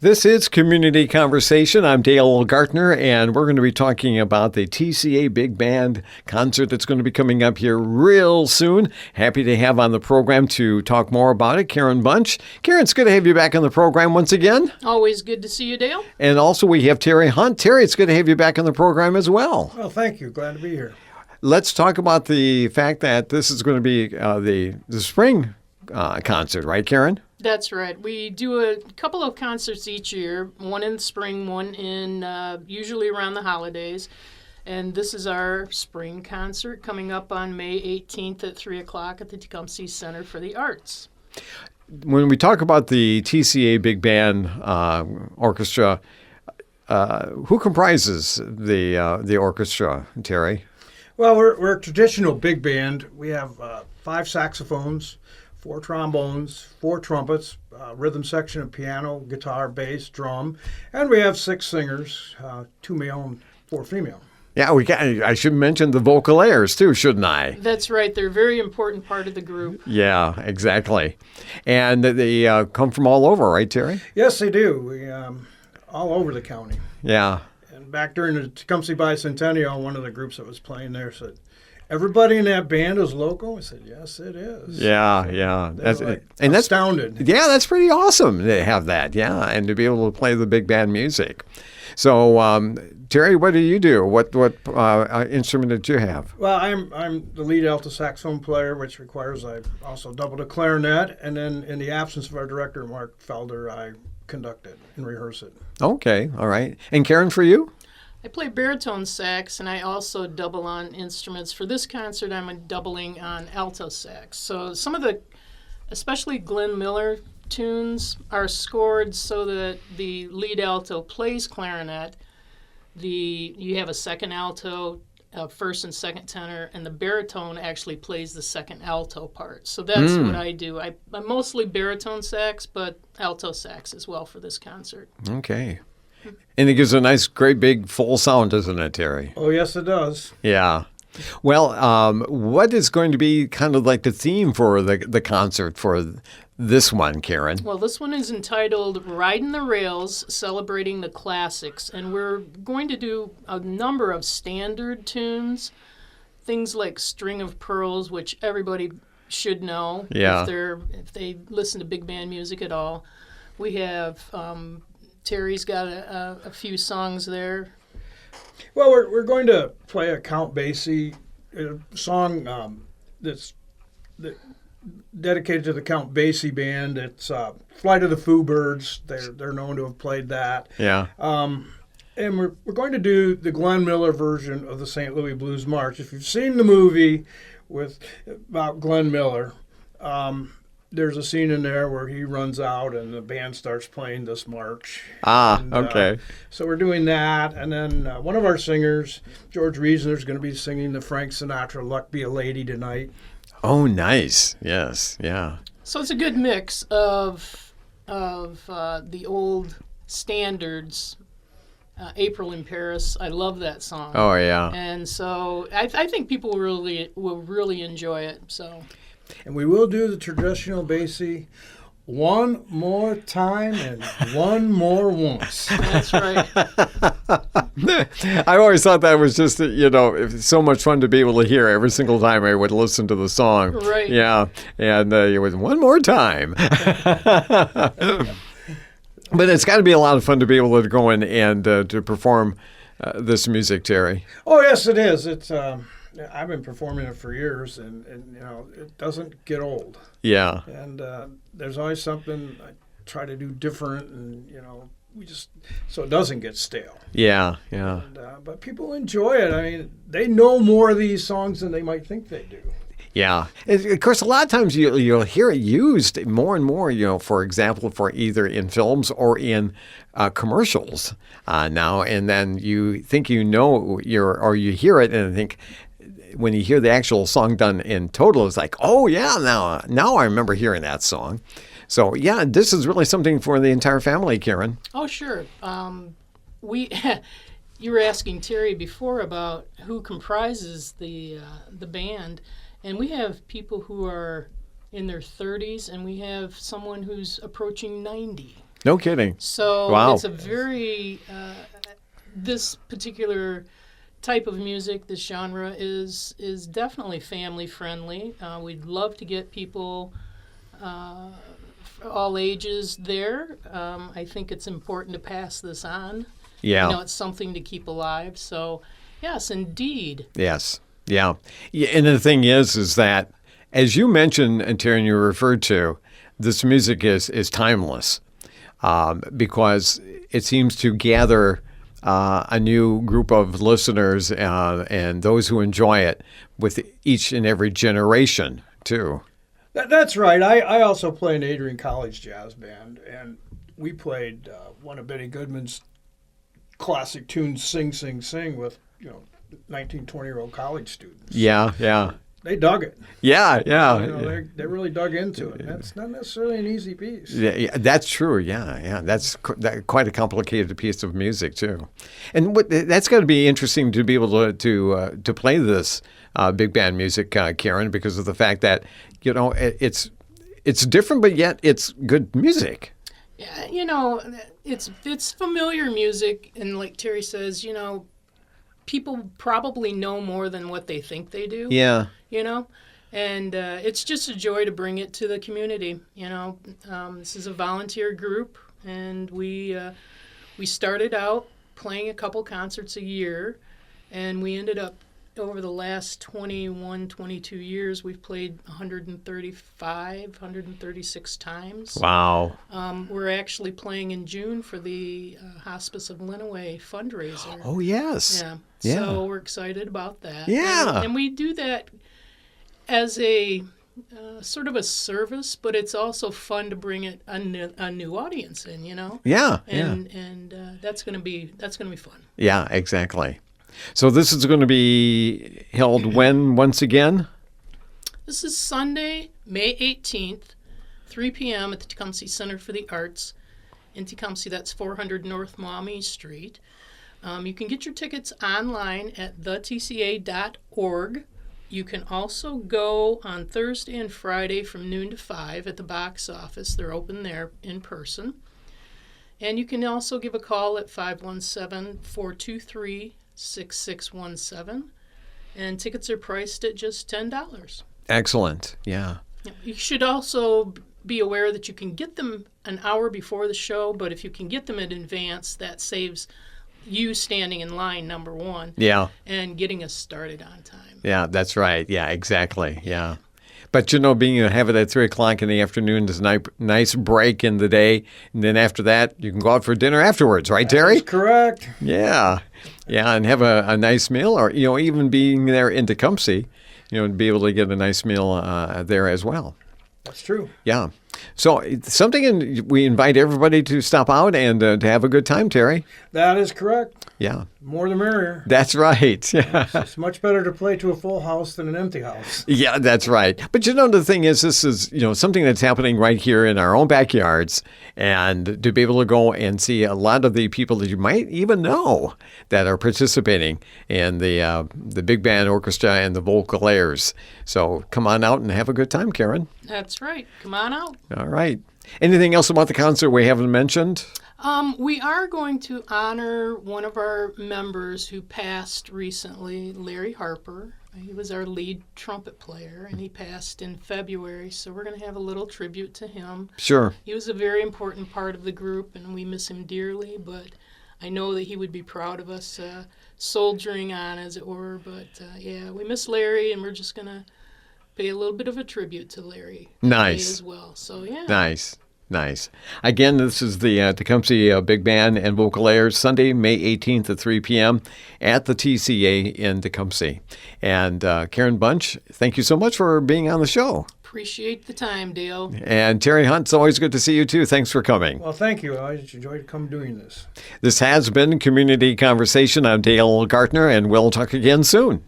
This is Community Conversation. I'm Dale Gaertner, and we're going to be talking about the TCA Big Band concert that's going to be coming up here real soon. Happy to have on the program to talk more about it, Karen Bunch. Karen, it's good to have you back on the program once again. Always good to see you, Dale. And also we have Terry Hunt. Terry, it's good to have you back on the program as well. Well, thank you. Glad to be here. Let's talk about the fact that this is going to be the spring concert, right, Karen? That's right. We do a couple of concerts each year, one in the spring, one in usually around the holidays. And this is our spring concert coming up on May 18th at 3 o'clock at the Tecumseh Center for the Arts. When we talk about the TCA Big Band Orchestra, who comprises the orchestra, Terry? Well, we're a traditional big band. We have 5 saxophones, 4 trombones, 4 trumpets, rhythm section of piano, guitar, bass, drum, and we have 6 singers, 2 male and 4 female. Yeah, I should mention the Vocalaires too, shouldn't I? That's right. They're a very important part of the group. Yeah, exactly. And they come from all over, right, Terry? Yes, they do. We all over the county. Yeah. And back during the Tecumseh Bicentennial, one of the groups that was playing there said, "Everybody in that band is local?" I said, "Yes, it is." Yeah. That's astounded. Yeah, that's pretty awesome to have that. Yeah, and to be able to play the big band music. So, Terry, what do you do? What instrument did you have? Well, I'm the lead alto saxophone player, which requires I also double the clarinet, and then in the absence of our director, Mark Felder, I conduct it and rehearse it. Okay, all right. And Karen, for you? I play baritone sax, and I also double on instruments. For this concert, I'm doubling on alto sax. So some of the, especially Glenn Miller tunes, are scored so that the lead alto plays clarinet. You have a second alto, first and second tenor, and the baritone actually plays the second alto part. So that's what I do. I'm mostly baritone sax, but alto sax as well for this concert. Okay. And it gives a nice, great, big, full sound, doesn't it, Terry? Oh, yes, it does. Yeah. Well, what is going to be kind of like the theme for the concert for this one, Karen? Well, this one is entitled Riding the Rails, Celebrating the Classics. And we're going to do a number of standard tunes, things like String of Pearls, which everybody should know if they listen to big band music at all. We have... Terry's got a few songs there. Well, we're going to play a Count Basie song that's dedicated to the Count Basie band. It's Flight of the Foo Birds. They're known to have played that. Yeah. And we're going to do the Glenn Miller version of the St. Louis Blues March. If you've seen the movie about Glenn Miller, there's a scene in there where he runs out and the band starts playing this march. Okay. So we're doing that. And then one of our singers, George Reasoner, is going to be singing the Frank Sinatra Luck Be a Lady tonight. Oh, nice. Yes. Yeah. So it's a good mix of the old standards. April in Paris. I love that song. Oh, yeah. And so I think people will really enjoy it. So. And we will do the traditional Basie one more time and one more once. That's right. I always thought that was just, it's so much fun to be able to hear every single time I would listen to the song. Right. Yeah. And it was one more time. But it's got to be a lot of fun to be able to go in and to perform this music, Terry. Oh, yes, it is. It's I've been performing it for years, and it doesn't get old. Yeah. And there's always something I try to do different, and so it doesn't get stale. Yeah. And, but people enjoy it. I mean, they know more of these songs than they might think they do. Yeah. Of course, a lot of times you'll hear it used more and more, for example, for either in films or in commercials now. And then you think or you hear it and think, when you hear the actual song done in total, it's like, oh, yeah, now I remember hearing that song. So, yeah, this is really something for the entire family, Karen. Oh, sure. You were asking Terry before about who comprises the band. And we have people who are in their 30s, and we have someone who's approaching 90. No kidding. So Wow. it's a very, this particular type of music, this genre, is definitely family friendly. We'd love to get people all ages there. I think it's important to pass this on. Yeah. You know, it's something to keep alive. So, yes, indeed. Yes. Yeah. And the thing is that, as you mentioned, and Terry, you referred to, this music is timeless because it seems to gather a new group of listeners and those who enjoy it with each and every generation, too. That's right. I also play in Adrian College Jazz Band, and we played one of Benny Goodman's classic tunes, Sing, Sing, Sing, with 19, 20-year-old college students. Yeah, yeah. They dug it. Yeah, yeah. They really dug into it. That's not necessarily an easy piece. Yeah, that's true. Yeah. That's quite a complicated piece of music too, and that's got to be interesting to be able to play this big band music, Karen, because of the fact that it's different, but yet it's good music. Yeah, it's familiar music, and like Terry says, people probably know more than what they think they do. Yeah. And it's just a joy to bring it to the community. This is a volunteer group, and we started out playing a couple concerts a year, and we ended up, over the last 21, 22 years, we've played 136 times. Wow. We're actually playing in June for the Hospice of Lenawee fundraiser. Oh, yes. Yeah. So we're excited about that. Yeah. And we do that as a sort of a service, but it's also fun to bring a new audience in, Yeah. And that's gonna be fun. Yeah, exactly. So this is going to be held when once again? This is Sunday, May 18th, 3 p.m. at the Tecumseh Center for the Arts in Tecumseh. That's 400 North Maumee Street. You can get your tickets online at thetca.org. You can also go on Thursday and Friday from noon to 5 at the box office. They're open there in person. And you can also give a call at 517-423-6617, and tickets are priced at just $10. Excellent. Yeah. You should also be aware that you can get them an hour before the show, but if you can get them in advance, that saves you standing in line, number one. Yeah. And getting us started on time. Yeah, that's right. Yeah, exactly. Yeah. But being have it at 3 o'clock in the afternoon is a nice break in the day. And then after that, you can go out for dinner afterwards, right, Terry? That's correct. Yeah. Yeah, and have a nice meal, or, even being there in Tecumseh, to be able to get a nice meal there as well. That's true. Yeah. So we invite everybody to stop out and to have a good time, Terry. That is correct. Yeah. More the merrier. That's right. Yeah. It's much better to play to a full house than an empty house. Yeah, that's right. But the thing is, this is, something that's happening right here in our own backyards, and to be able to go and see a lot of the people that you might even know that are participating in the big band orchestra and the Vocalaires. So come on out and have a good time, Karen. That's right. Come on out. All right. Anything else about the concert we haven't mentioned? We are going to honor one of our members who passed recently, Larry Harper. He was our lead trumpet player, and he passed in February, so we're going to have a little tribute to him. Sure. He was a very important part of the group, and we miss him dearly, but I know that he would be proud of us soldiering on, as it were. But, we miss Larry, and we're just going to pay a little bit of a tribute to Larry. Nice. As well. So, yeah. Nice. Again, this is the Tecumseh Big Band and Vocalaires, Sunday, May 18th at 3 p.m. at the TCA in Tecumseh. And Karen Bunch, thank you so much for being on the show. Appreciate the time, Dale. And Terry Hunt, it's always good to see you too. Thanks for coming. Well, thank you. I enjoyed doing this. This has been Community Conversation. I'm Dale Gaertner, and we'll talk again soon.